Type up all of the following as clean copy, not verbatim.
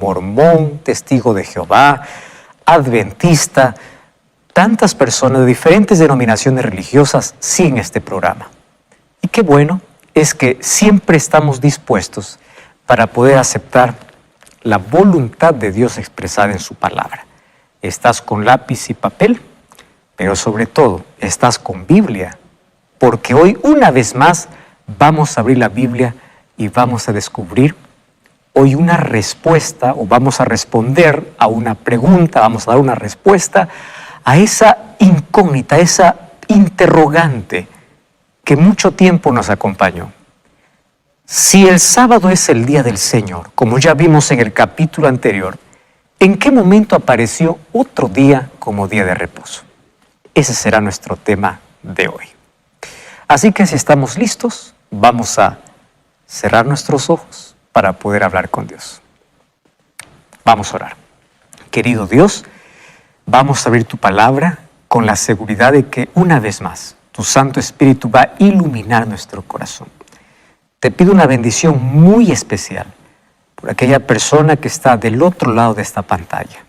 mormón, testigo de Jehová, adventista. Tantas personas de diferentes denominaciones religiosas siguen este programa. Y qué bueno es que siempre estamos dispuestos para poder aceptar la voluntad de Dios expresada en su palabra. Estás con lápiz y papel, pero sobre todo estás con Biblia, porque hoy una vez más vamos a abrir la Biblia y vamos a descubrir hoy una respuesta, o vamos a responder a una pregunta, vamos a dar una respuesta a esa incógnita, esa interrogante que mucho tiempo nos acompañó. Si el sábado es el día del Señor, como ya vimos en el capítulo anterior, ¿en qué momento apareció otro día como día de reposo? Ese será nuestro tema de hoy. Así que si estamos listos, vamos a cerrar nuestros ojos para poder hablar con Dios. Vamos a orar. Querido Dios, vamos a abrir tu palabra con la seguridad de que una vez más tu Santo Espíritu va a iluminar nuestro corazón. Te pido una bendición muy especial por aquella persona que está del otro lado de esta pantalla.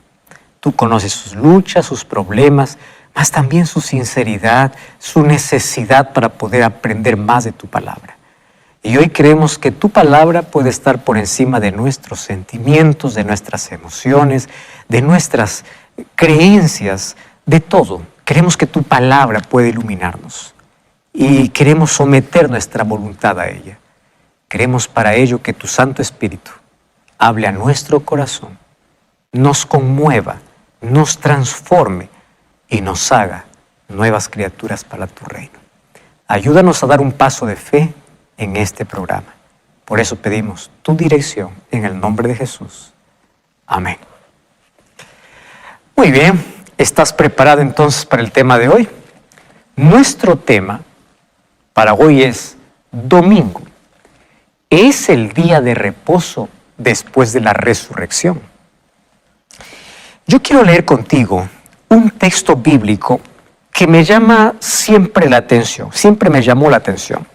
Tú conoces sus luchas, sus problemas, mas también su sinceridad, su necesidad para poder aprender más de tu palabra. Y hoy creemos que tu palabra puede estar por encima de nuestros sentimientos, de nuestras emociones, de nuestras creencias, de todo. Queremos que tu palabra pueda iluminarnos y queremos someter nuestra voluntad a ella. Queremos para ello que tu Santo Espíritu hable a nuestro corazón, nos conmueva, nos transforme y nos haga nuevas criaturas para tu reino. Ayúdanos a dar un paso de fe en este programa. Por eso pedimos tu dirección en el nombre de Jesús. Amén. Muy bien, ¿estás preparado entonces para el tema de hoy? Nuestro tema para hoy es domingo. Es el día de reposo después de la resurrección. Yo quiero leer contigo un texto bíblico que me llama siempre la atención, siempre me llamó la atención.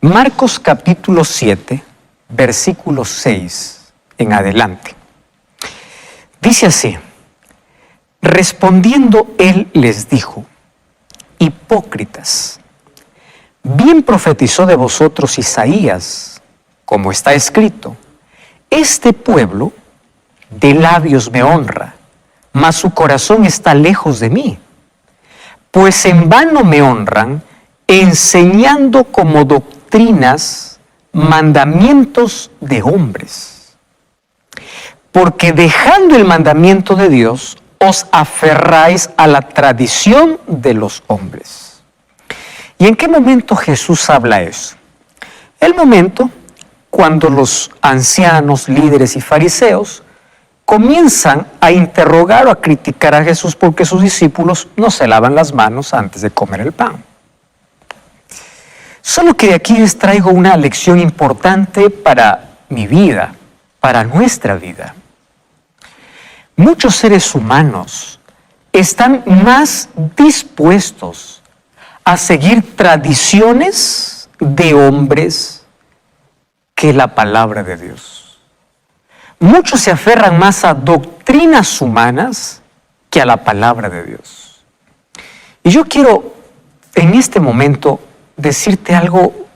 Marcos capítulo 7, versículo 6 en adelante. Dice así: respondiendo él les dijo: hipócritas, bien profetizó de vosotros Isaías, como está escrito: este pueblo de labios me honra, mas su corazón está lejos de mí. Pues en vano me honran, enseñando como doctrinas mandamientos de hombres. Porque dejando el mandamiento de Dios, os aferráis a la tradición de los hombres. ¿Y en qué momento Jesús habla eso? El momento cuando los ancianos, líderes y fariseos comienzan a interrogar o a criticar a Jesús porque sus discípulos no se lavan las manos antes de comer el pan. Solo que de aquí les traigo una lección importante para mi vida, para nuestra vida. Muchos seres humanos están más dispuestos a seguir tradiciones de hombres que la palabra de Dios. Muchos se aferran más a doctrinas humanas que a la palabra de Dios. Y yo quiero en este momento decirte algo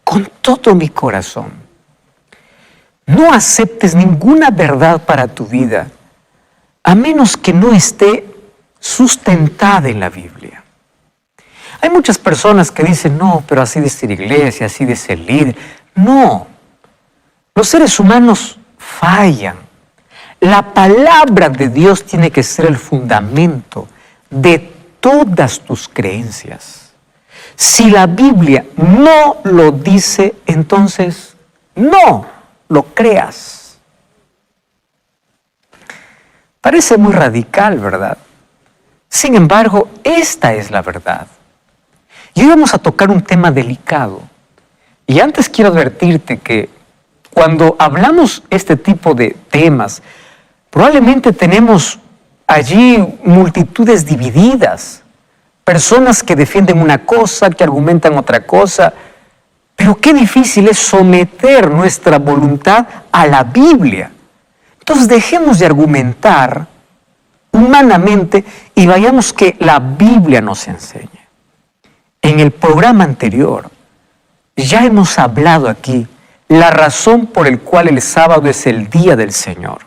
con todo mi corazón. No aceptes ninguna verdad para tu vida a menos que no esté sustentada en la Biblia. Hay muchas personas que dicen: no, pero así dice la iglesia, así dice el líder. No, los seres humanos fallan. La palabra de Dios tiene que ser el fundamento de todas tus creencias. Si la Biblia no lo dice, entonces no lo creas. Parece muy radical, ¿verdad? Sin embargo, esta es la verdad. Y hoy vamos a tocar un tema delicado. Y antes quiero advertirte que cuando hablamos este tipo de temas, probablemente tenemos allí multitudes divididas, personas que defienden una cosa, que argumentan otra cosa, pero qué difícil es someter nuestra voluntad a la Biblia. Entonces dejemos de argumentar humanamente y vayamos que la Biblia nos enseña. En el programa anterior ya hemos hablado aquí la razón por la cual el sábado es el día del Señor.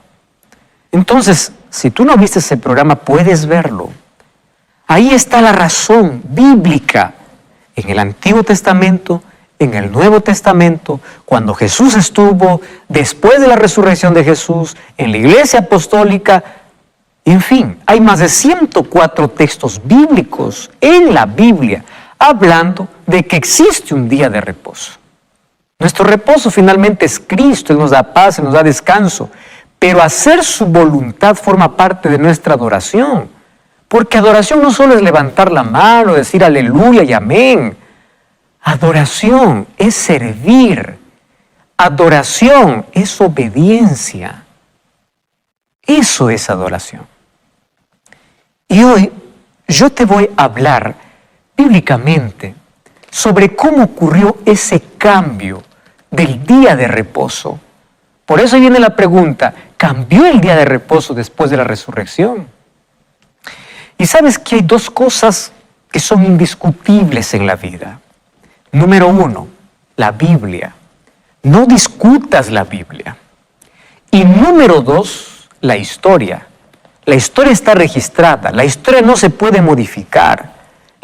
Entonces, si tú no viste ese programa, puedes verlo. Ahí está la razón bíblica en el Antiguo Testamento, en el Nuevo Testamento, cuando Jesús estuvo, después de la resurrección de Jesús, en la Iglesia Apostólica. En fin, hay más de 104 textos bíblicos en la Biblia hablando de que existe un día de reposo. Nuestro reposo finalmente es Cristo, Él nos da paz, Él nos da descanso, pero hacer su voluntad forma parte de nuestra adoración, porque adoración no solo es levantar la mano, decir aleluya y amén. Adoración es servir, adoración es obediencia. Eso es adoración. Y hoy yo te voy a hablar bíblicamente sobre cómo ocurrió ese cambio del día de reposo. Por eso viene la pregunta, ¿cambió el día de reposo después de la resurrección? Y sabes que hay dos cosas que son indiscutibles en la vida. Número uno, la Biblia. No discutas la Biblia. Y número dos, la historia. La historia está registrada, la historia no se puede modificar.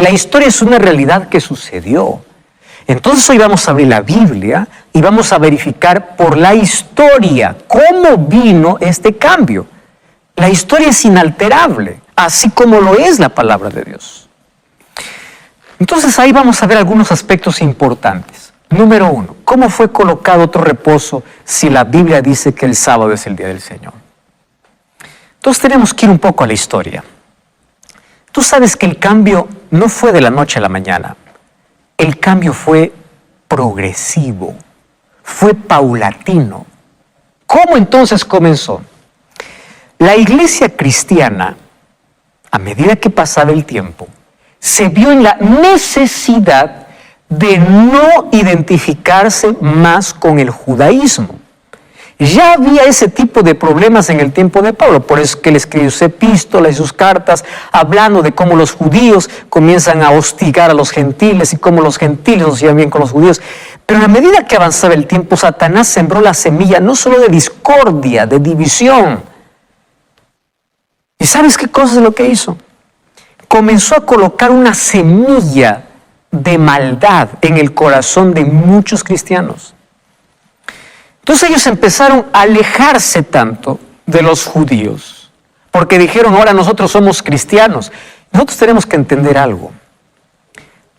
La historia es una realidad que sucedió. Entonces hoy vamos a abrir la Biblia y vamos a verificar por la historia cómo vino este cambio. La historia es inalterable, así como lo es la palabra de Dios. Entonces ahí vamos a ver algunos aspectos importantes. Número uno, ¿cómo fue colocado otro reposo si la Biblia dice que el sábado es el día del Señor? Entonces tenemos que ir un poco a la historia. Tú sabes que el cambio no fue de la noche a la mañana. El cambio fue progresivo, fue paulatino. ¿Cómo entonces comenzó? La iglesia cristiana, a medida que pasaba el tiempo, se vio en la necesidad de no identificarse más con el judaísmo. Ya había ese tipo de problemas en el tiempo de Pablo, por eso que él escribió sus epístolas y sus cartas hablando de cómo los judíos comienzan a hostigar a los gentiles y cómo los gentiles no se llevan bien con los judíos. Pero a medida que avanzaba el tiempo, Satanás sembró la semilla no solo de discordia, de división. ¿Y sabes qué cosa es lo que hizo? Comenzó a colocar una semilla de maldad en el corazón de muchos cristianos. Entonces ellos empezaron a alejarse tanto de los judíos, porque dijeron, ahora nosotros somos cristianos. Nosotros tenemos que entender algo.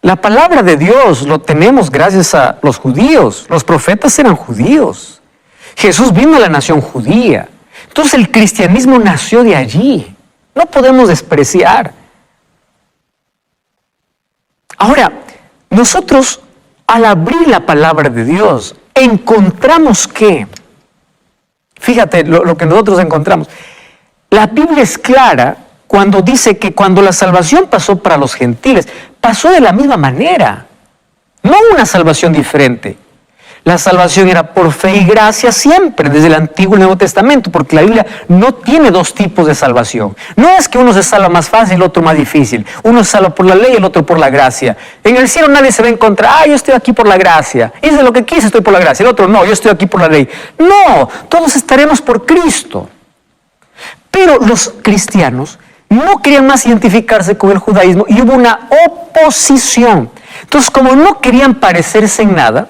La palabra de Dios lo tenemos gracias a los judíos. Los profetas eran judíos. Jesús vino a la nación judía. Entonces el cristianismo nació de allí. No podemos despreciar. Ahora, nosotros al abrir la palabra de Dios, encontramos que, fíjate lo que nosotros encontramos, la Biblia es clara cuando dice que cuando la salvación pasó para los gentiles, pasó de la misma manera, no una salvación diferente. La salvación era por fe y gracia siempre, desde el Antiguo y el Nuevo Testamento, porque la Biblia no tiene dos tipos de salvación. No es que uno se salva más fácil y el otro más difícil. Uno se salva por la ley y el otro por la gracia. En el cielo nadie se va a encontrar, yo estoy aquí por la gracia. Hice lo que quise, estoy por la gracia. El otro, no, yo estoy aquí por la ley. No, todos estaremos por Cristo. Pero los cristianos no querían más identificarse con el judaísmo y hubo una oposición. Entonces, como no querían parecerse en nada,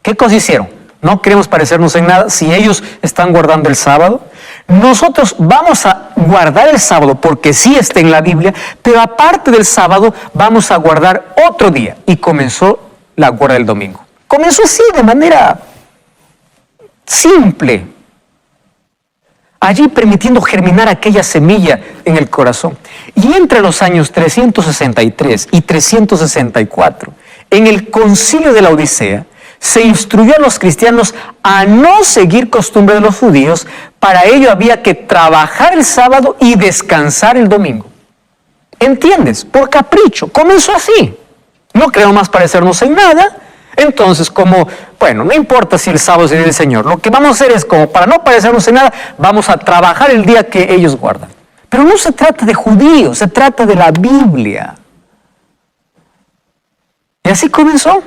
¿qué cosa hicieron? No queremos parecernos en nada. Si ellos están guardando el sábado, nosotros vamos a guardar el sábado porque sí está en la Biblia, pero aparte del sábado vamos a guardar otro día. Y comenzó la guarda del domingo. Comenzó así, de manera simple. Allí permitiendo germinar aquella semilla en el corazón. Y entre los años 363 y 364, en el concilio de la Odisea, se instruyó a los cristianos a no seguir costumbre de los judíos. Para ello había que trabajar el sábado y descansar el domingo. ¿Entiendes? Por capricho. Comenzó así. No queremos más parecernos en nada. Entonces, no importa si el sábado es el día del Señor, lo que vamos a hacer es, como para no parecernos en nada, vamos a trabajar el día que ellos guardan. Pero no se trata de judíos, se trata de la Biblia. Y así comenzó.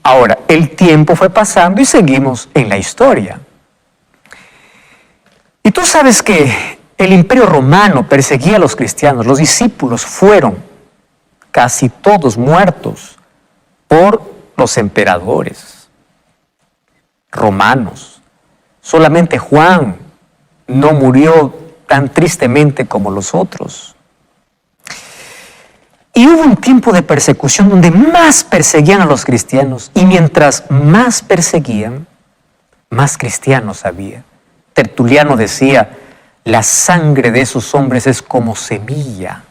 Ahora, el tiempo fue pasando y seguimos en la historia. Y tú sabes que el Imperio Romano perseguía a los cristianos. Los discípulos fueron casi todos muertos por los emperadores romanos. Solamente Juan no murió tan tristemente como los otros. Y hubo un tiempo de persecución donde más perseguían a los cristianos, y mientras más perseguían, más cristianos había. Tertuliano decía, la sangre de esos hombres es como semilla.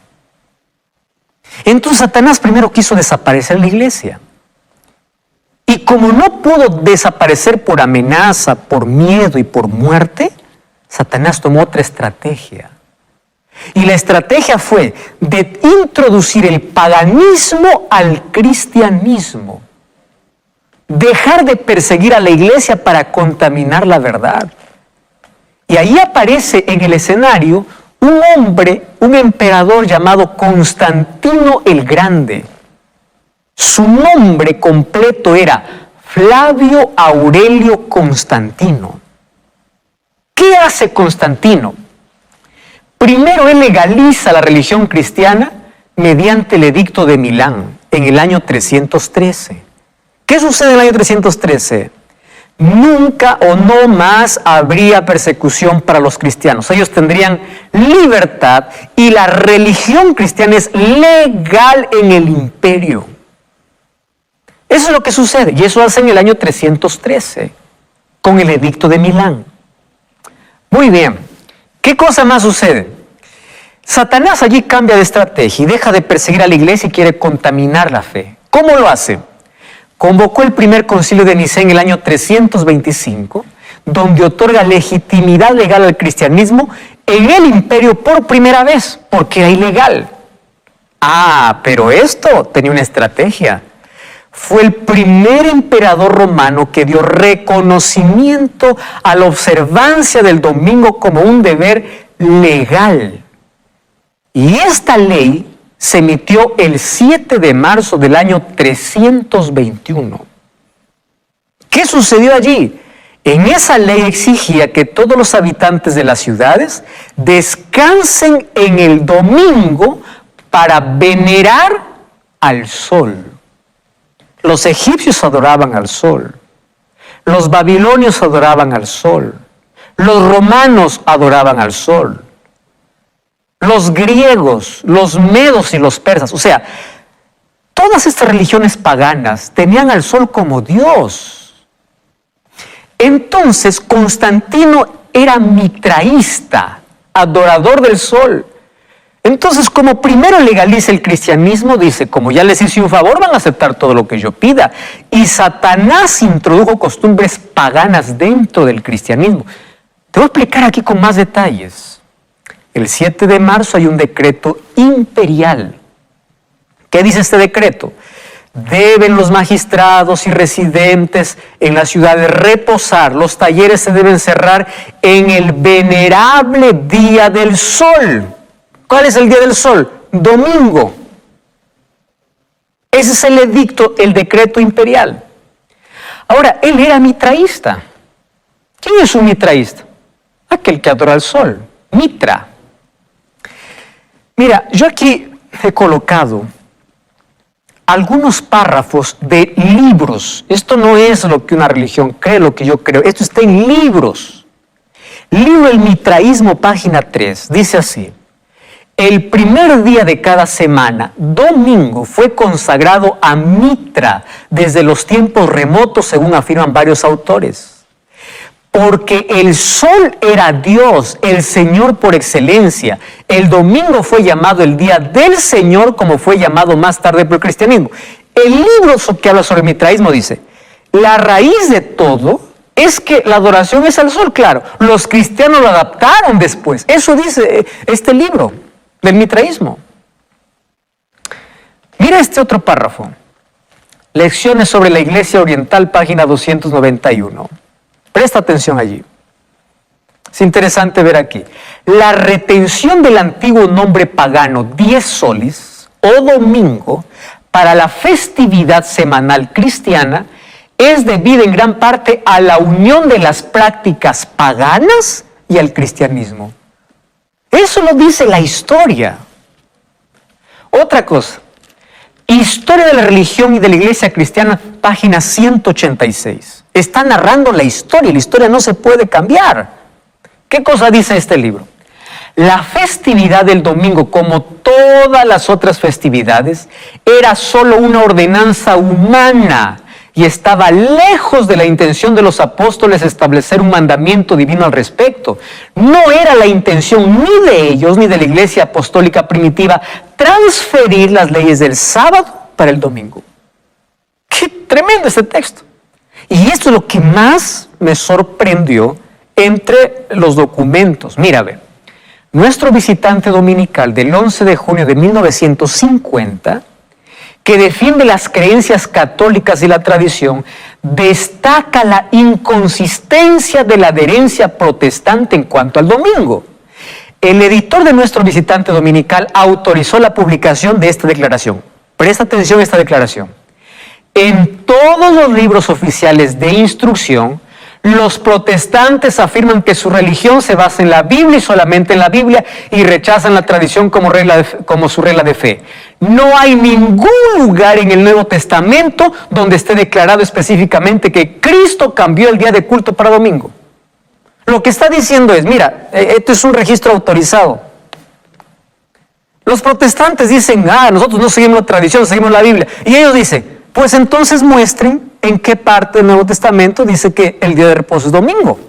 Entonces Satanás primero quiso desaparecer la iglesia. Y como no pudo desaparecer por amenaza, por miedo y por muerte, Satanás tomó otra estrategia. Y la estrategia fue de introducir el paganismo al cristianismo. Dejar de perseguir a la iglesia para contaminar la verdad. Y ahí aparece en el escenario un hombre, un emperador llamado Constantino el Grande. Su nombre completo era Flavio Aurelio Constantino. ¿Qué hace Constantino? Primero, él legaliza la religión cristiana mediante el Edicto de Milán en el año 313. ¿Qué sucede en el año 313? Nunca o no más habría persecución para los cristianos. Ellos tendrían libertad y la religión cristiana es legal en el imperio. Eso es lo que sucede, y eso hace en el año 313 con el Edicto de Milán. Muy bien, ¿qué cosa más sucede? Satanás allí cambia de estrategia y deja de perseguir a la iglesia y quiere contaminar la fe. ¿Cómo lo hace? Convocó el primer concilio de Nicea en el año 325, donde otorga legitimidad legal al cristianismo en el imperio por primera vez, porque era ilegal. Pero esto tenía una estrategia. Fue el primer emperador romano que dio reconocimiento a la observancia del domingo como un deber legal. Y esta ley se emitió el 7 de marzo del año 321. ¿Qué sucedió allí? En esa ley exigía que todos los habitantes de las ciudades descansen en el domingo para venerar al sol. Los egipcios adoraban al sol, los babilonios adoraban al sol, los romanos adoraban al sol, los griegos, los medos y los persas, o sea, todas estas religiones paganas tenían al sol como Dios. Entonces Constantino era mitraísta, adorador del sol. Entonces, como primero legaliza el cristianismo, dice, como ya les hice un favor, van a aceptar todo lo que yo pida. Y Satanás introdujo costumbres paganas dentro del cristianismo. Te voy a explicar aquí con más detalles. El 7 de marzo hay un decreto imperial. ¿Qué dice este decreto? Deben los magistrados y residentes en las ciudades reposar. Los talleres se deben cerrar en el venerable día del sol. ¿Cuál es el día del sol? Domingo. Ese es el edicto, el decreto imperial. Ahora, él era mitraísta. ¿Quién es un mitraísta? Aquel que adora al sol. Mitra. Mira, yo aquí he colocado algunos párrafos de libros. Esto no es lo que una religión cree, lo que yo creo. Esto está en libros. Libro El Mitraísmo, página 3. Dice así. El primer día de cada semana, domingo, fue consagrado a Mitra desde los tiempos remotos, según afirman varios autores. Porque el sol era Dios, el Señor por excelencia. El domingo fue llamado el día del Señor, como fue llamado más tarde por el cristianismo. El libro que habla sobre el mitraísmo dice, la raíz de todo es que la adoración es al sol, claro. Los cristianos lo adaptaron después. Eso dice este libro del mitraísmo. Mira este otro párrafo. Lecciones sobre la Iglesia Oriental, página 291. Presta atención allí. Es interesante ver aquí. La retención del antiguo nombre pagano 10 solis o domingo para la festividad semanal cristiana es debida en gran parte a la unión de las prácticas paganas y al cristianismo. Eso lo dice la historia. Otra cosa, Historia de la religión y de la iglesia cristiana, página 186. Está narrando la historia no se puede cambiar. ¿Qué cosa dice este libro? La festividad del domingo, como todas las otras festividades, era solo una ordenanza humana y estaba lejos de la intención de los apóstoles establecer un mandamiento divino al respecto. No era la intención ni de ellos ni de la iglesia apostólica primitiva transferir las leyes del sábado para el domingo. ¡Qué tremendo este texto! Y esto es lo que más me sorprendió entre los documentos. Mira, a ver, nuestro visitante dominical del 11 de junio de 1950, que defiende las creencias católicas y la tradición, destaca la inconsistencia de la adherencia protestante en cuanto al domingo. El editor de nuestro visitante dominical autorizó la publicación de esta declaración. Presta atención a esta declaración. En todos los libros oficiales de instrucción, los protestantes afirman que su religión se basa en la Biblia y solamente en la Biblia y rechazan la tradición como su regla de fe. No hay ningún lugar en el Nuevo Testamento donde esté declarado específicamente que Cristo cambió el día de culto para domingo. Lo que está diciendo es, mira, esto es un registro autorizado. Los protestantes dicen, nosotros no seguimos la tradición, seguimos la Biblia. Y ellos dicen, pues entonces muestren en qué parte del Nuevo Testamento dice que el día de reposo es domingo.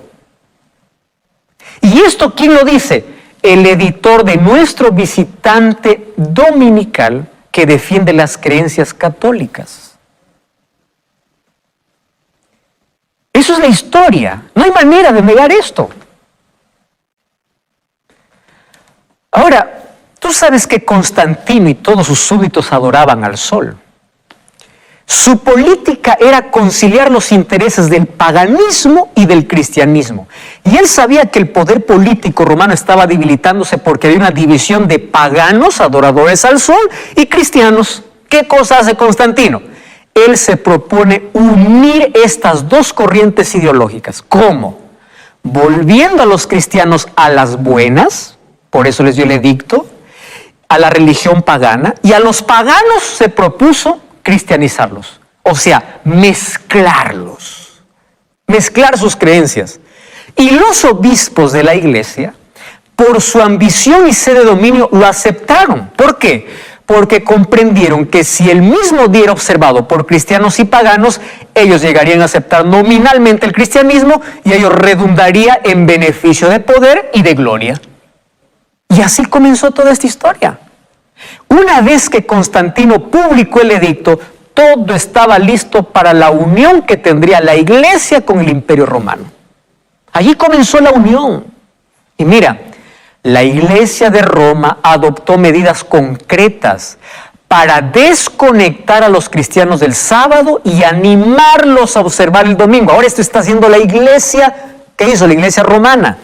¿Y esto quién lo dice? El editor de nuestro visitante dominical que defiende las creencias católicas. Eso es la historia. No hay manera de negar esto. Ahora, tú sabes que Constantino y todos sus súbditos adoraban al sol. Su política era conciliar los intereses del paganismo y del cristianismo. Y él sabía que el poder político romano estaba debilitándose porque había una división de paganos, adoradores al sol, y cristianos. ¿Qué cosa hace Constantino? Él se propone unir estas dos corrientes ideológicas. ¿Cómo? Volviendo a los cristianos a las buenas, por eso les dio el edicto, a la religión pagana, y a los paganos se propuso cristianizarlos, o sea, mezclarlos, mezclar sus creencias. Y los obispos de la iglesia, por su ambición y sed de dominio, lo aceptaron. ¿Por qué? Porque comprendieron que si el mismo día era observado por cristianos y paganos, ellos llegarían a aceptar nominalmente el cristianismo y ello redundaría en beneficio de poder y de gloria. Y así comenzó toda esta historia. Una vez que Constantino publicó el edicto, todo estaba listo para la unión que tendría la iglesia con el imperio romano. Allí comenzó la unión. Y mira, la iglesia de Roma adoptó medidas concretas para desconectar a los cristianos del sábado y animarlos a observar el domingo. Ahora esto está haciendo la iglesia. ¿Qué hizo la iglesia romana?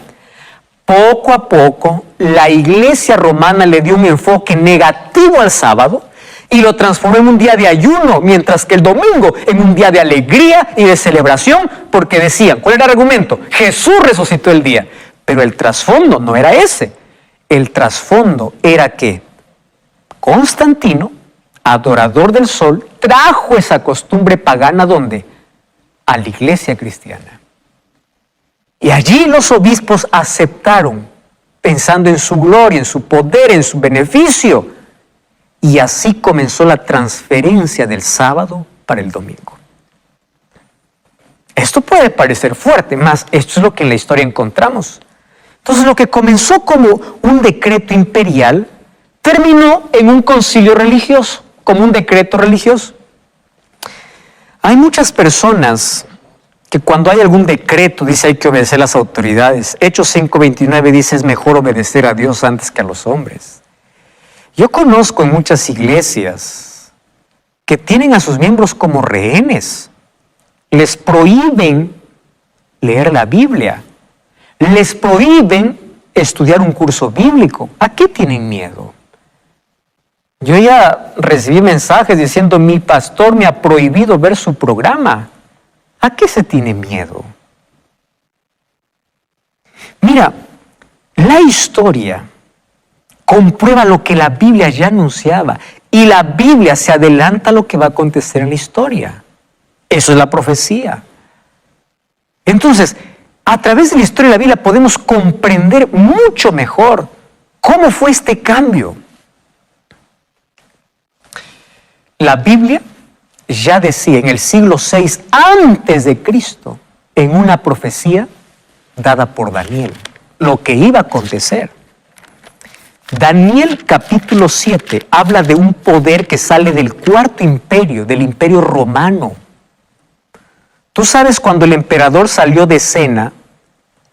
Poco a poco, la iglesia romana le dio un enfoque negativo al sábado y lo transformó en un día de ayuno, mientras que el domingo en un día de alegría y de celebración, porque decían, ¿cuál era el argumento? Jesús resucitó el día, pero el trasfondo no era ese. El trasfondo era que Constantino, adorador del sol, trajo esa costumbre pagana, ¿dónde? A la iglesia cristiana. Y allí los obispos aceptaron, pensando en su gloria, en su poder, en su beneficio. Y así comenzó la transferencia del sábado para el domingo. Esto puede parecer fuerte, mas esto es lo que en la historia encontramos. Entonces lo que comenzó como un decreto imperial, terminó en un concilio religioso, como un decreto religioso. Hay muchas personas que cuando hay algún decreto dice hay que obedecer a las autoridades. Hechos 5:29 dice es mejor obedecer a Dios antes que a los hombres. Yo conozco en muchas iglesias que tienen a sus miembros como rehenes. Les prohíben leer la Biblia. Les prohíben estudiar un curso bíblico. ¿A qué tienen miedo? Yo ya recibí mensajes diciendo, mi pastor me ha prohibido ver su programa. ¿A qué se tiene miedo? Mira, la historia comprueba lo que la Biblia ya anunciaba y la Biblia se adelanta a lo que va a acontecer en la historia. Eso es la profecía. Entonces, a través de la historia de la Biblia podemos comprender mucho mejor cómo fue este cambio. La Biblia ya decía en el siglo VI antes de Cristo, en una profecía dada por Daniel, lo que iba a acontecer. Daniel capítulo 7 habla de un poder que sale del cuarto imperio, del imperio romano. Tú sabes, cuando el emperador salió de escena,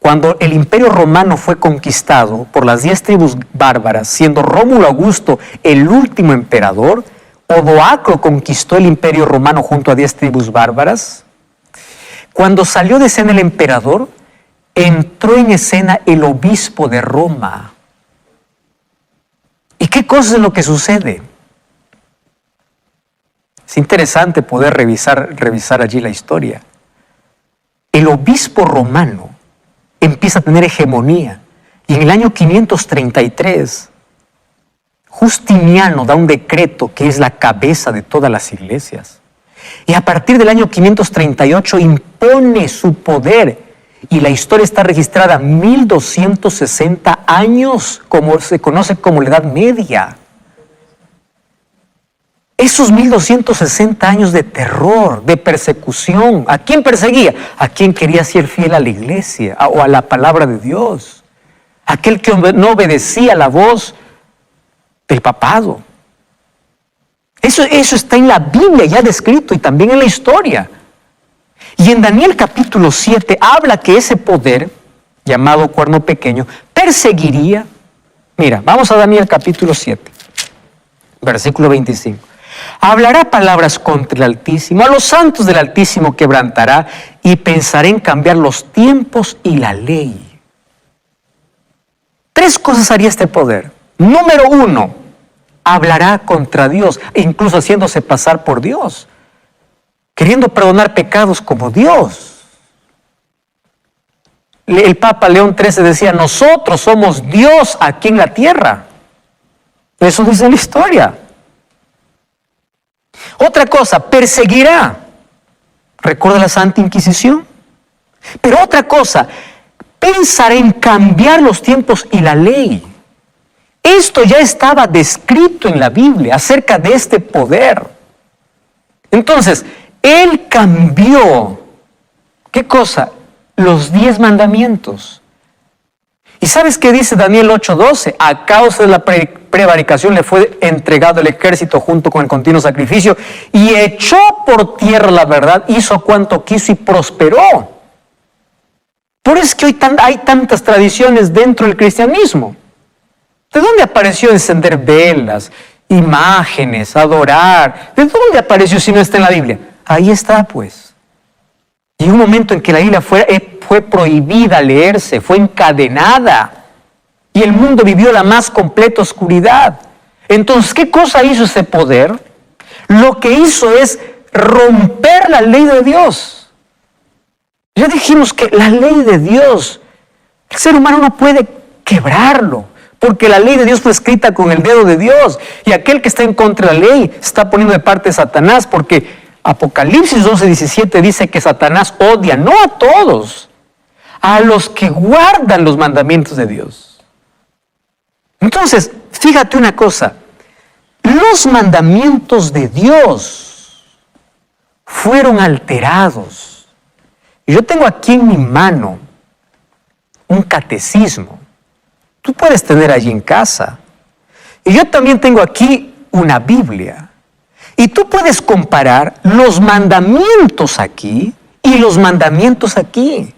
cuando el imperio romano fue conquistado por las 10 tribus bárbaras, siendo Rómulo Augusto el último emperador, Odoacro conquistó el imperio romano junto a 10 tribus bárbaras. Cuando salió de escena el emperador, entró en escena el obispo de Roma. ¿Y qué cosa es lo que sucede? Es interesante poder revisar allí la historia. El obispo romano empieza a tener hegemonía y en el año 533 Justiniano da un decreto que es la cabeza de todas las iglesias. Y a partir del año 538 impone su poder. Y la historia está registrada 1260 años, como se conoce como la Edad Media. Esos 1260 años de terror, de persecución. ¿A quién perseguía? A quien quería ser fiel a la iglesia o a la palabra de Dios. Aquel que no obedecía la voz del papado. Eso está en la Biblia ya descrito y también en la historia. Y en Daniel capítulo 7 habla que ese poder, llamado cuerno pequeño, perseguiría. Mira, vamos a Daniel capítulo 7, versículo 25. Hablará palabras contra el Altísimo, a los santos del Altísimo quebrantará y pensará en cambiar los tiempos y la ley. 3 cosas haría este poder. Número 1, hablará contra Dios, incluso haciéndose pasar por Dios, queriendo perdonar pecados como Dios. El Papa León XIII decía, nosotros somos Dios aquí en la tierra. Eso dice la historia. Otra cosa, perseguirá. ¿Recuerda la Santa Inquisición? Pero otra cosa, pensará en cambiar los tiempos y la ley. Esto ya estaba descrito en la Biblia acerca de este poder. Entonces, él cambió, ¿qué cosa? Los 10 mandamientos. ¿Y sabes qué dice Daniel 8:12? A causa de la prevaricación le fue entregado el ejército junto con el continuo sacrificio y echó por tierra la verdad, hizo cuanto quiso y prosperó. Por eso es que hoy hay tantas tradiciones dentro del cristianismo. ¿De dónde apareció encender velas, imágenes, adorar? ¿De dónde apareció si no está en la Biblia? Ahí está, pues. Y un momento en que la Biblia fue prohibida leerse, fue encadenada. Y el mundo vivió la más completa oscuridad. Entonces, ¿qué cosa hizo ese poder? Lo que hizo es romper la ley de Dios. Ya dijimos que la ley de Dios, el ser humano no puede quebrarlo, porque la ley de Dios fue escrita con el dedo de Dios. Y aquel que está en contra de la ley se está poniendo de parte de Satanás, porque Apocalipsis 12:17 dice que Satanás odia, no a todos, a los que guardan los mandamientos de Dios. Entonces, fíjate una cosa, los mandamientos de Dios fueron alterados. Y yo tengo aquí en mi mano un catecismo. Tú puedes tener allí en casa. Y yo también tengo aquí una Biblia. Y tú puedes comparar los mandamientos aquí y los mandamientos aquí.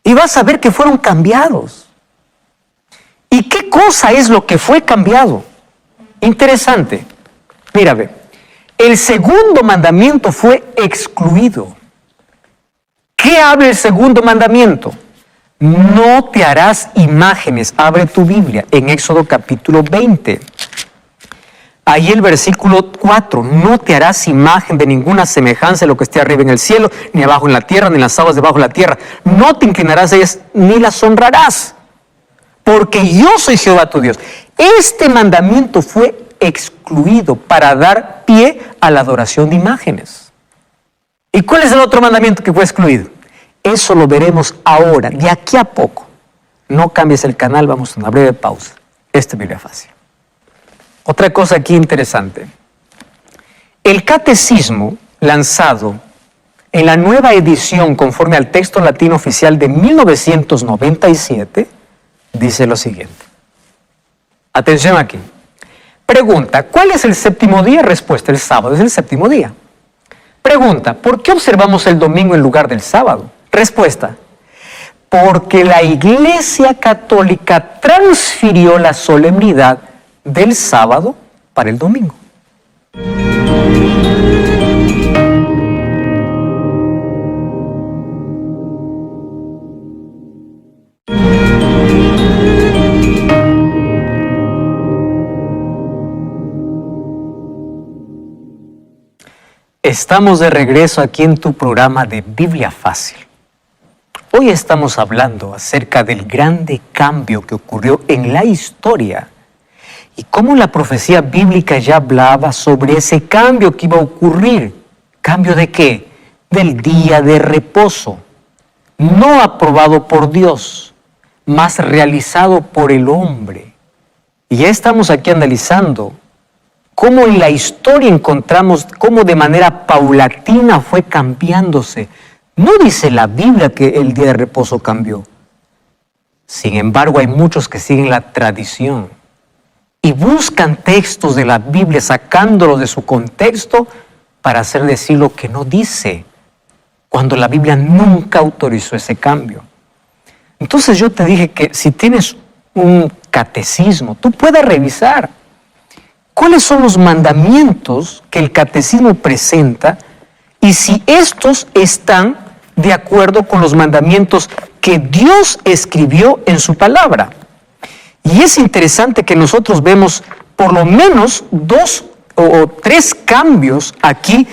Y vas a ver que fueron cambiados. ¿Y qué cosa es lo que fue cambiado? Interesante. Mira, ve. El segundo mandamiento fue excluido. ¿Qué habla el segundo mandamiento? No te harás imágenes. Abre tu Biblia en Éxodo capítulo 20. Ahí el versículo 4. No te harás imagen de ninguna semejanza de lo que esté arriba en el cielo, ni abajo en la tierra, ni en las aguas debajo de la tierra. No te inclinarás a ellas, ni las honrarás. Porque yo soy Jehová tu Dios. Este mandamiento fue excluido para dar pie a la adoración de imágenes. ¿Y cuál es el otro mandamiento que fue excluido? Eso lo veremos ahora, de aquí a poco. No cambies el canal, vamos a una breve pausa. Esta es Biblia Fácil. Otra cosa aquí interesante. El catecismo lanzado en la nueva edición conforme al texto latino oficial de 1997 dice lo siguiente. Atención aquí. Pregunta, ¿cuál es el séptimo día? Respuesta, el sábado es el séptimo día. Pregunta, ¿por qué observamos el domingo en lugar del sábado? Respuesta, porque la Iglesia Católica transfirió la solemnidad del sábado para el domingo. Estamos de regreso aquí en tu programa de Biblia Fácil. Hoy estamos hablando acerca del grande cambio que ocurrió en la historia y cómo la profecía bíblica ya hablaba sobre ese cambio que iba a ocurrir. ¿Cambio de qué? Del día de reposo, no aprobado por Dios, mas realizado por el hombre. Y ya estamos aquí analizando cómo en la historia encontramos cómo de manera paulatina fue cambiándose. No dice la Biblia que el día de reposo cambió. Sin embargo, hay muchos que siguen la tradición y buscan textos de la Biblia sacándolos de su contexto para hacer decir lo que no dice, cuando la Biblia nunca autorizó ese cambio. Entonces yo te dije que si tienes un catecismo, tú puedes revisar cuáles son los mandamientos que el catecismo presenta y si estos están de acuerdo con los mandamientos que Dios escribió en su palabra. Y es interesante que nosotros vemos por lo menos 2 o 3 cambios aquí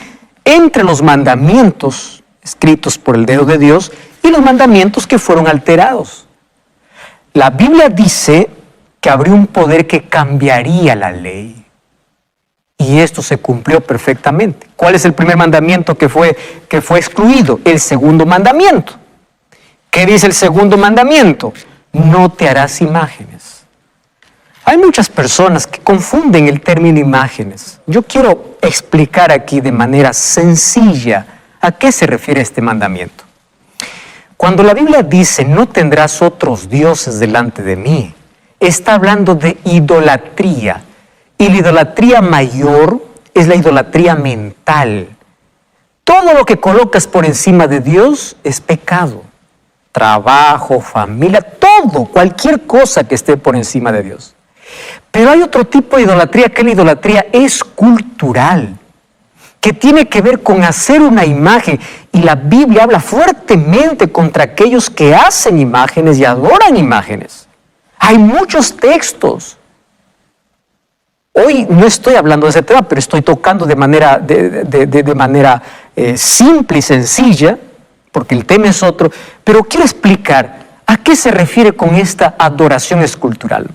entre los mandamientos escritos por el dedo de Dios y los mandamientos que fueron alterados. La Biblia dice que habría un poder que cambiaría la ley. Y esto se cumplió perfectamente. ¿Cuál es el primer mandamiento que fue excluido? El segundo mandamiento. ¿Qué dice el segundo mandamiento? No te harás imágenes. Hay muchas personas que confunden el término imágenes. Yo quiero explicar aquí de manera sencilla a qué se refiere este mandamiento. Cuando la Biblia dice no tendrás otros dioses delante de mí, está hablando de idolatría. Y la idolatría mayor es la idolatría mental. Todo lo que colocas por encima de Dios es pecado. Trabajo, familia, todo, cualquier cosa que esté por encima de Dios. Pero hay otro tipo de idolatría, que es la idolatría escultural, que tiene que ver con hacer una imagen. Y la Biblia habla fuertemente contra aquellos que hacen imágenes y adoran imágenes. Hay muchos textos. Hoy no estoy hablando de ese tema, pero estoy tocando de manera simple y sencilla, porque el tema es otro, pero quiero explicar a qué se refiere con esta adoración escultural.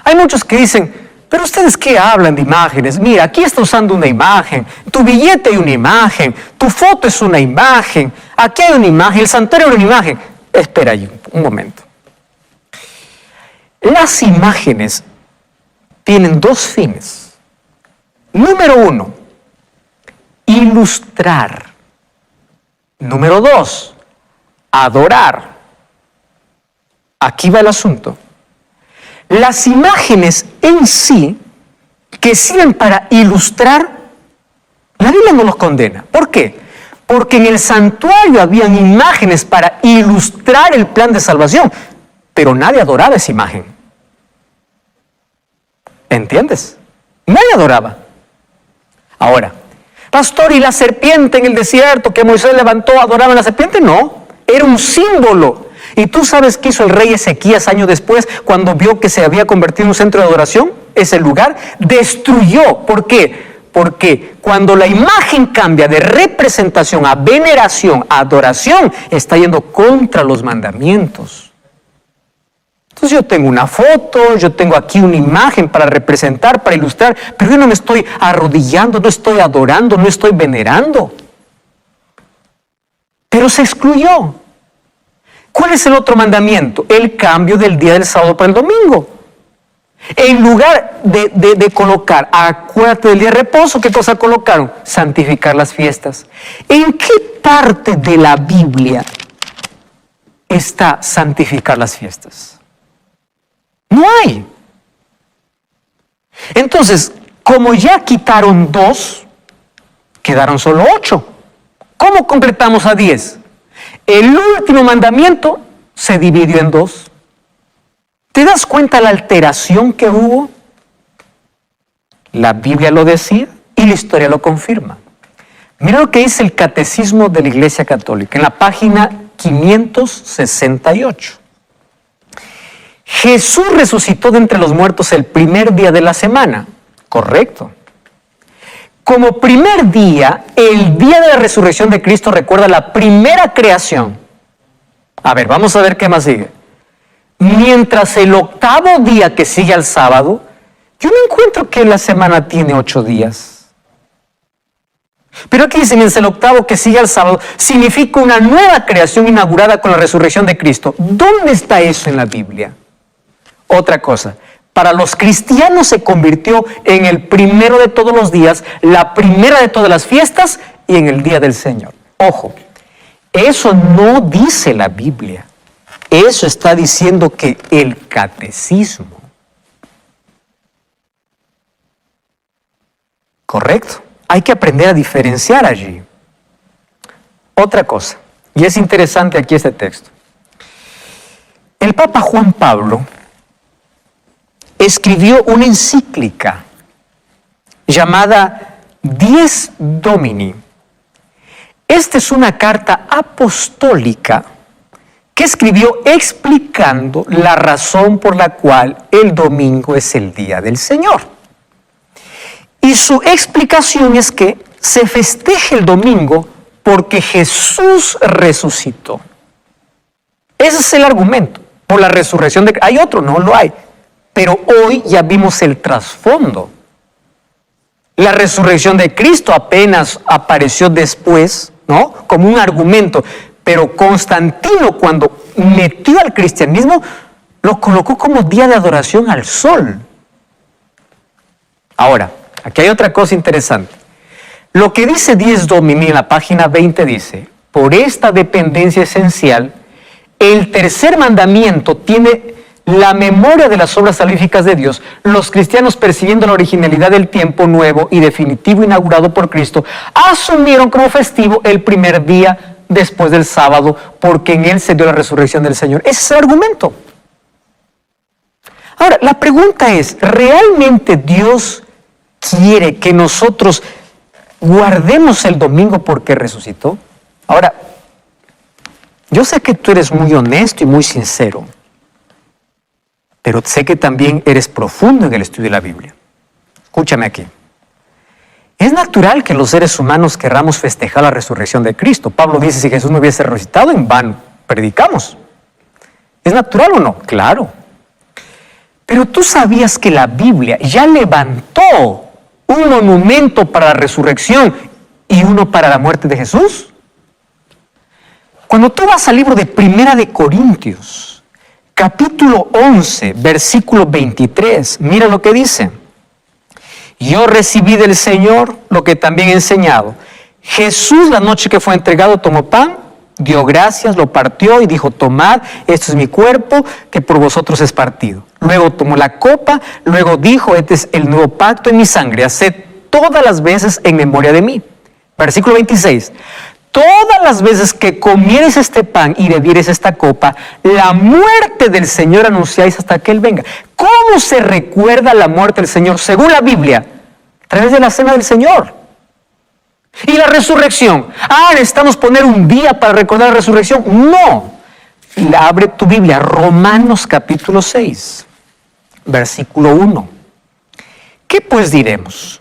Hay muchos que dicen, pero ustedes ¿qué hablan de imágenes? Mira, aquí está usando una imagen, tu billete hay una imagen, tu foto es una imagen, aquí hay una imagen, el santuario es una imagen. Espera ahí un momento. Las imágenes tienen 2 fines. Número 1, ilustrar. Número 2, adorar. Aquí va el asunto. Las imágenes en sí, que sirven para ilustrar, la Biblia no los condena. ¿Por qué? Porque en el santuario habían imágenes para ilustrar el plan de salvación, pero nadie adoraba esa imagen. ¿Entiendes? Nadie adoraba. Ahora, pastor, ¿y la serpiente en el desierto que Moisés levantó, adoraban a la serpiente? No, era un símbolo. ¿Y tú sabes qué hizo el rey Ezequías años después cuando vio que se había convertido en un centro de adoración? Ese lugar destruyó. ¿Por qué? Porque cuando la imagen cambia de representación a veneración, a adoración, está yendo contra los mandamientos. Entonces yo tengo una foto, yo tengo aquí una imagen para representar, para ilustrar, pero yo no me estoy arrodillando, no estoy adorando, no estoy venerando. Pero se excluyó. ¿Cuál es el otro mandamiento? El cambio del día del sábado para el domingo. En lugar de colocar, acuérdate del día de reposo, ¿qué cosa colocaron? Santificar las fiestas. ¿En qué parte de la Biblia está santificar las fiestas? No hay. Entonces, como ya quitaron 2, quedaron solo 8. ¿Cómo completamos a 10? El último mandamiento se dividió en 2. ¿Te das cuenta la alteración que hubo? La Biblia lo decía y la historia lo confirma. Mira lo que dice el Catecismo de la Iglesia Católica en la página 568. Jesús resucitó de entre los muertos el primer día de la semana. Correcto. Como primer día, el día de la resurrección de Cristo recuerda la primera creación. A ver, vamos a ver qué más sigue. Mientras el octavo día que sigue al sábado, yo no encuentro que la semana tiene 8 días. Pero aquí dice, mientras el octavo que sigue al sábado, significa una nueva creación inaugurada con la resurrección de Cristo. ¿Dónde está eso en la Biblia? Otra cosa, para los cristianos se convirtió en el primero de todos los días, la primera de todas las fiestas y en el día del Señor. Ojo, eso no dice la Biblia. Eso está diciendo que el catecismo. Correcto. Hay que aprender a diferenciar allí. Otra cosa, y es interesante aquí este texto. El Papa Juan Pablo escribió una encíclica llamada Dies Domini. Esta es una carta apostólica que escribió explicando la razón por la cual el domingo es el día del Señor. Y su explicación es que se festeja el domingo porque Jesús resucitó. Ese es el argumento, por la resurrección de... ¿Hay otro? No lo hay. Pero hoy ya vimos el trasfondo. La resurrección de Cristo apenas apareció después, ¿no? Como un argumento. Pero Constantino, cuando metió al cristianismo, lo colocó como día de adoración al sol. Ahora, aquí hay otra cosa interesante. Lo que dice Dies Domini en la página 20 dice, por esta dependencia esencial, el tercer mandamiento tiene la memoria de las obras salvíficas de Dios. Los cristianos, percibiendo la originalidad del tiempo nuevo y definitivo inaugurado por Cristo, asumieron como festivo el primer día después del sábado, porque en él se dio la resurrección del Señor. Ese es el argumento. Ahora, la pregunta es, ¿realmente Dios quiere que nosotros guardemos el domingo porque resucitó? Ahora, yo sé que tú eres muy honesto y muy sincero, pero sé que también eres profundo en el estudio de la Biblia. Escúchame aquí. Es natural que los seres humanos querramos festejar la resurrección de Cristo. Pablo dice, si Jesús no hubiese resucitado, en vano predicamos. ¿Es natural o no? Claro. Pero tú sabías que la Biblia ya levantó un monumento para la resurrección y uno para la muerte de Jesús. Cuando tú vas al libro de Primera de Corintios, capítulo 11, versículo 23, mira lo que dice. Yo recibí del Señor lo que también he enseñado. Jesús, la noche que fue entregado, tomó pan, dio gracias, lo partió y dijo, tomad, esto es mi cuerpo, que por vosotros es partido. Luego tomó la copa, luego dijo, este es el nuevo pacto en mi sangre, haced todas las veces en memoria de mí. Versículo 26. Todas las veces que comieres este pan y bebieres esta copa, la muerte del Señor anunciáis hasta que Él venga. ¿Cómo se recuerda la muerte del Señor? Según la Biblia, a través de la cena del Señor. ¿Y la resurrección? Necesitamos poner un día para recordar la resurrección. No. Abre tu Biblia, Romanos capítulo 6, versículo 1. ¿Qué pues diremos?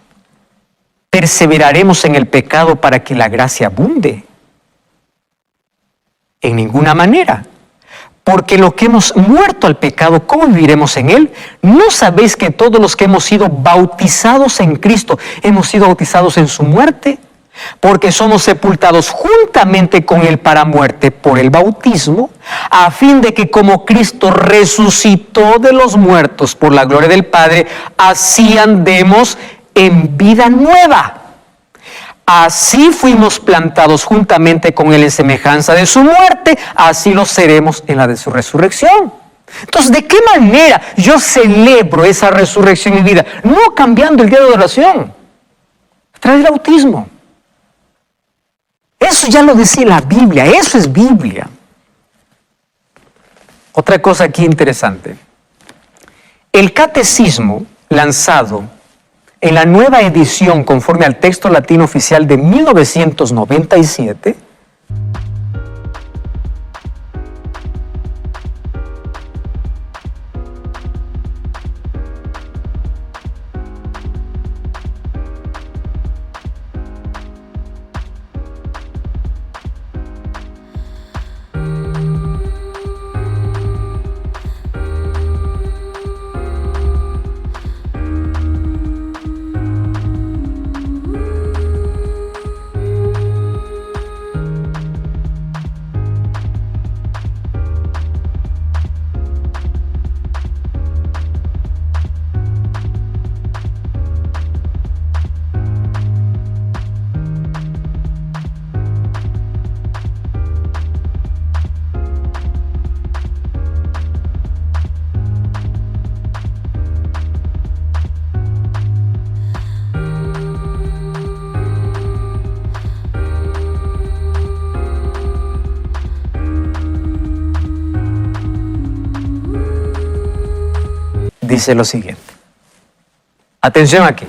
¿Perseveraremos en el pecado para que la gracia abunde? En ninguna manera. Porque lo que hemos muerto al pecado, ¿cómo viviremos en él? ¿No sabéis que todos los que hemos sido bautizados en Cristo, hemos sido bautizados en su muerte? Porque somos sepultados juntamente con él para muerte por el bautismo, a fin de que como Cristo resucitó de los muertos por la gloria del Padre, así andemos en vida nueva. Así fuimos plantados juntamente con él en semejanza de su muerte, así lo seremos en la de su resurrección. Entonces, ¿de qué manera yo celebro esa resurrección en mi vida? No cambiando el día de adoración, a través del bautismo. Eso ya lo decía la Biblia, eso es Biblia. Otra cosa aquí interesante. El catecismo lanzado en la nueva edición conforme al texto latino oficial de 1997, dice lo siguiente. Atención aquí.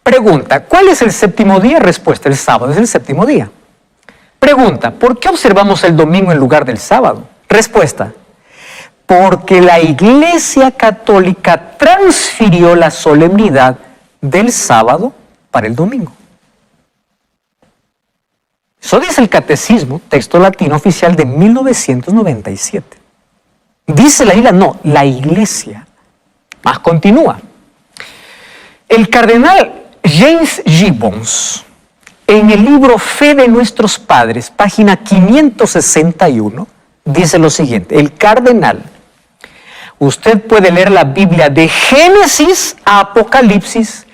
Pregunta, ¿cuál es el séptimo día? Respuesta, el sábado es el séptimo día. Pregunta, ¿por qué observamos el domingo en lugar del sábado? Respuesta, porque la Iglesia Católica transfirió la solemnidad del sábado para el domingo. Eso dice el Catecismo, texto latino oficial de 1997. Dice la Biblia, no, la Iglesia. Más continúa. El cardenal James Gibbons, en el libro Fe de Nuestros Padres, página 561, dice lo siguiente. El cardenal, usted puede leer la Biblia de Génesis a Apocalipsis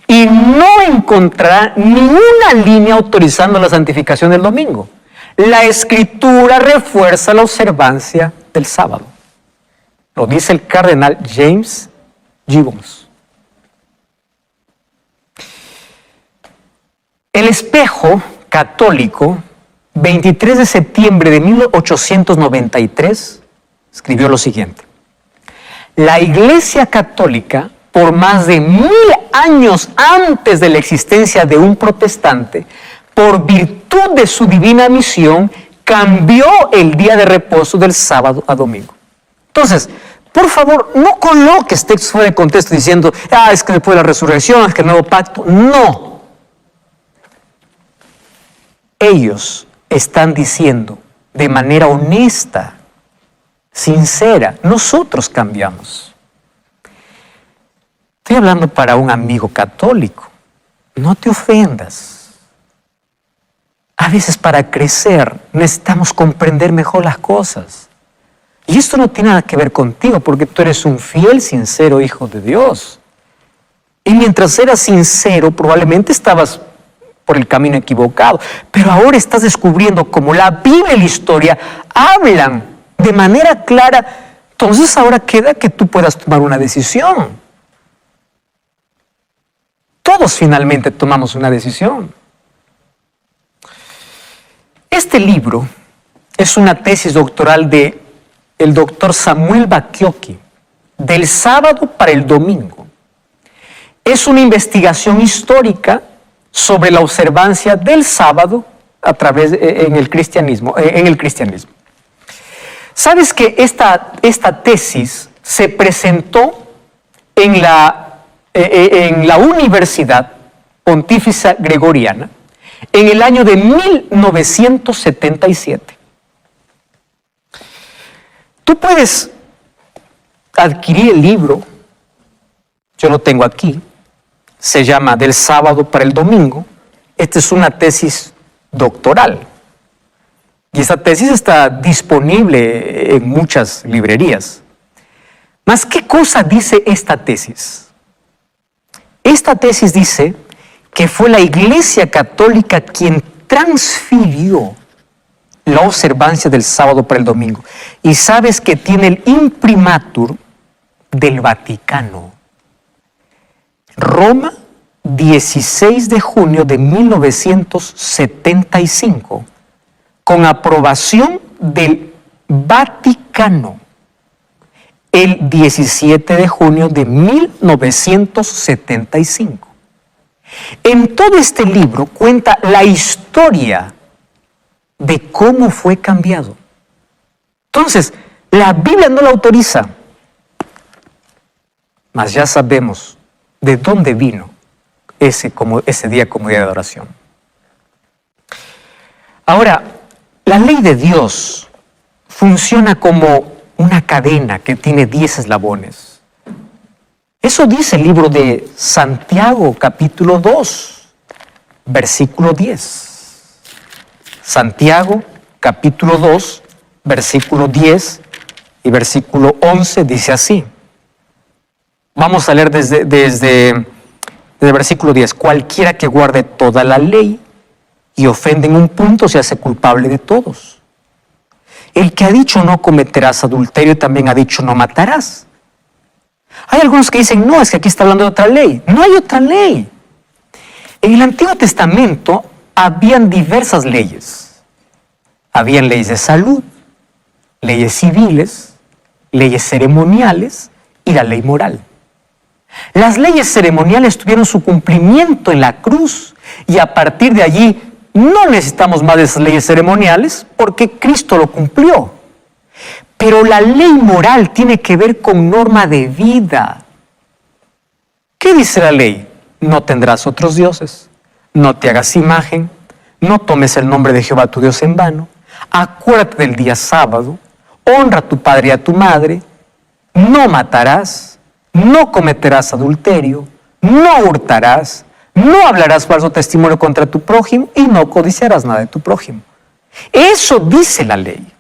y no encontrará ninguna línea autorizando la santificación del domingo. La Escritura refuerza la observancia del sábado. Lo dice el cardenal James Gibbons. El Espejo Católico, 23 de septiembre de 1893, escribió lo siguiente. La Iglesia Católica, por más de 1000 años antes de la existencia de un protestante, por virtud de su divina misión, cambió el día de reposo del sábado a domingo. Entonces, por favor, no coloques textos fuera de contexto diciendo, es que después de la resurrección, es que el nuevo pacto. No. Ellos están diciendo de manera honesta, sincera, nosotros cambiamos. Estoy hablando para un amigo católico. No te ofendas. A veces para crecer necesitamos comprender mejor las cosas. Y esto no tiene nada que ver contigo, porque tú eres un fiel, sincero hijo de Dios. Y mientras eras sincero, probablemente estabas por el camino equivocado. Pero ahora estás descubriendo cómo la Biblia y la historia hablan de manera clara. Entonces ahora queda que tú puedas tomar una decisión. Todos finalmente tomamos una decisión. Este libro es una tesis doctoral de el doctor Samuel Bacchiocchi, del sábado para el domingo. Es una investigación histórica sobre la observancia del sábado a través en el cristianismo. ¿Sabes que esta tesis se presentó en la Universidad Pontificia Gregoriana en el año de 1977? Tú puedes adquirir el libro, yo lo tengo aquí, se llama Del sábado para el domingo. Esta es una tesis doctoral. Y esta tesis está disponible en muchas librerías. Mas, ¿qué cosa dice esta tesis? Esta tesis dice que fue la Iglesia Católica quien transfirió la observancia del sábado para el domingo. Y sabes que tiene el imprimatur del Vaticano. Roma, 16 de junio de 1975, con aprobación del Vaticano, el 17 de junio de 1975. En todo este libro cuenta la historia de cómo fue cambiado. Entonces, la Biblia no la autoriza, mas ya sabemos de dónde vino ese día como día de adoración. Ahora, la ley de Dios funciona como una cadena que tiene 10 eslabones. Eso dice el libro de Santiago, capítulo 2, versículo 10. Santiago, capítulo 2, versículo 10 y versículo 11 dice así. Vamos a leer desde el versículo 10. Cualquiera que guarde toda la ley y ofende en un punto se hace culpable de todos. El que ha dicho no cometerás adulterio también ha dicho no matarás. Hay algunos que dicen, no, es que aquí está hablando de otra ley. No hay otra ley. En el Antiguo Testamento habían diversas leyes. Habían leyes de salud, leyes civiles, leyes ceremoniales y la ley moral. Las leyes ceremoniales tuvieron su cumplimiento en la cruz y a partir de allí no necesitamos más de esas leyes ceremoniales porque Cristo lo cumplió. Pero la ley moral tiene que ver con norma de vida. ¿Qué dice la ley? No tendrás otros dioses, no te hagas imagen, no tomes el nombre de Jehová tu Dios en vano, acuérdate del día sábado, honra a tu padre y a tu madre, no matarás, no cometerás adulterio, no hurtarás, no hablarás falso testimonio contra tu prójimo y no codiciarás nada de tu prójimo. Eso dice la ley.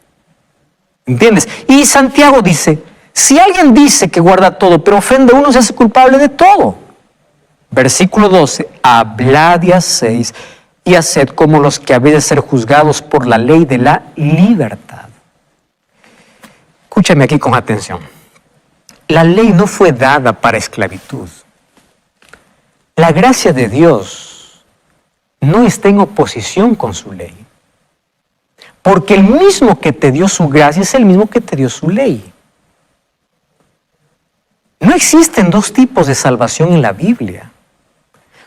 ¿Entiendes? Y Santiago dice, si alguien dice que guarda todo, pero ofende a uno, se hace culpable de todo. Versículo 12, hablad y hacéis y haced como los que habéis de ser juzgados por la ley de la libertad. Escúchame aquí con atención. La ley no fue dada para esclavitud. La gracia de Dios no está en oposición con su ley. Porque el mismo que te dio su gracia es el mismo que te dio su ley. No existen dos tipos de salvación en la Biblia.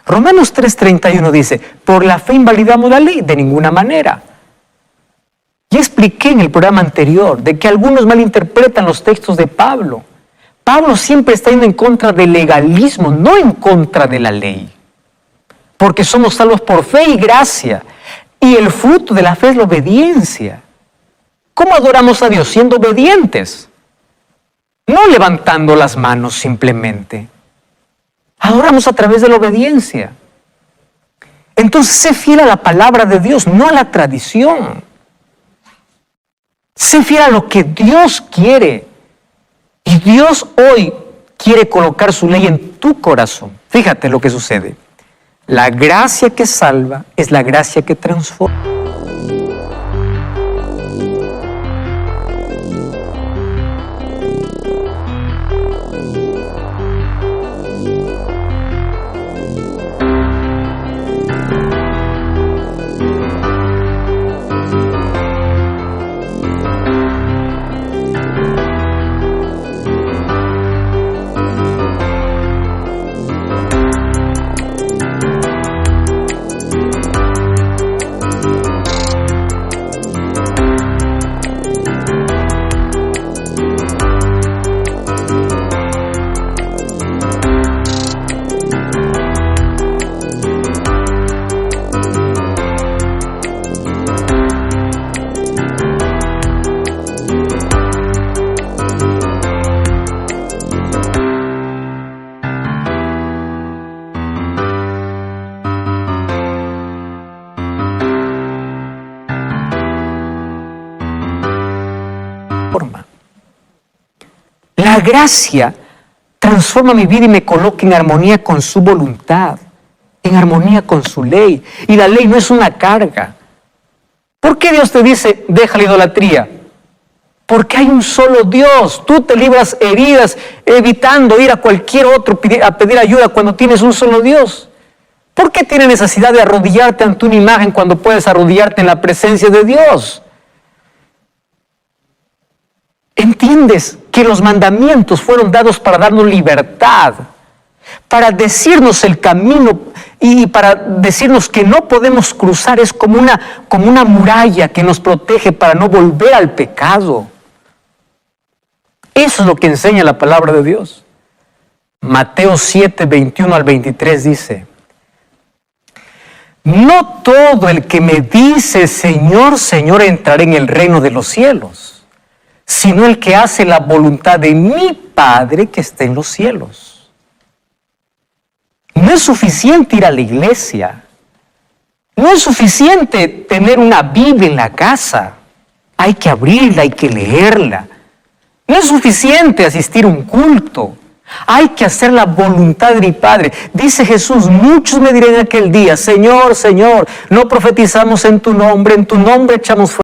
Romanos 3:31 dice, por la fe invalidamos la ley, de ninguna manera. Ya expliqué en el programa anterior de que algunos malinterpretan los textos de Pablo. Pablo siempre está yendo en contra del legalismo, no en contra de la ley. Porque somos salvos por fe y gracia. Y el fruto de la fe es la obediencia. ¿Cómo adoramos a Dios? Siendo obedientes. No levantando las manos simplemente. Adoramos a través de la obediencia. Entonces, sé fiel a la palabra de Dios, no a la tradición. Sé fiel a lo que Dios quiere. Y Dios hoy quiere colocar su ley en tu corazón. Fíjate lo que sucede. La gracia que salva es la gracia que transforma. La gracia transforma mi vida y me coloca en armonía con su voluntad, en armonía con su ley. Y la ley no es una carga. ¿Por qué Dios te dice, deja la idolatría? Porque hay un solo Dios. Tú te libras heridas evitando ir a cualquier otro a pedir ayuda cuando tienes un solo Dios. ¿Por qué tienes necesidad de arrodillarte ante una imagen cuando puedes arrodillarte en la presencia de Dios? ¿Entiendes que los mandamientos fueron dados para darnos libertad? Para decirnos el camino y para decirnos que no podemos cruzar. Es como una muralla que nos protege para no volver al pecado. Eso es lo que enseña la palabra de Dios. Mateo 7, 21 al 23 dice: no todo el que me dice Señor, Señor entrará en el reino de los cielos, sino el que hace la voluntad de mi Padre que está en los cielos. No es suficiente ir a la iglesia. No es suficiente tener una Biblia en la casa. Hay que abrirla, hay que leerla. No es suficiente asistir a un culto. Hay que hacer la voluntad de mi Padre. Dice Jesús, muchos me dirán en aquel día, Señor, Señor, no profetizamos en tu nombre echamos fuera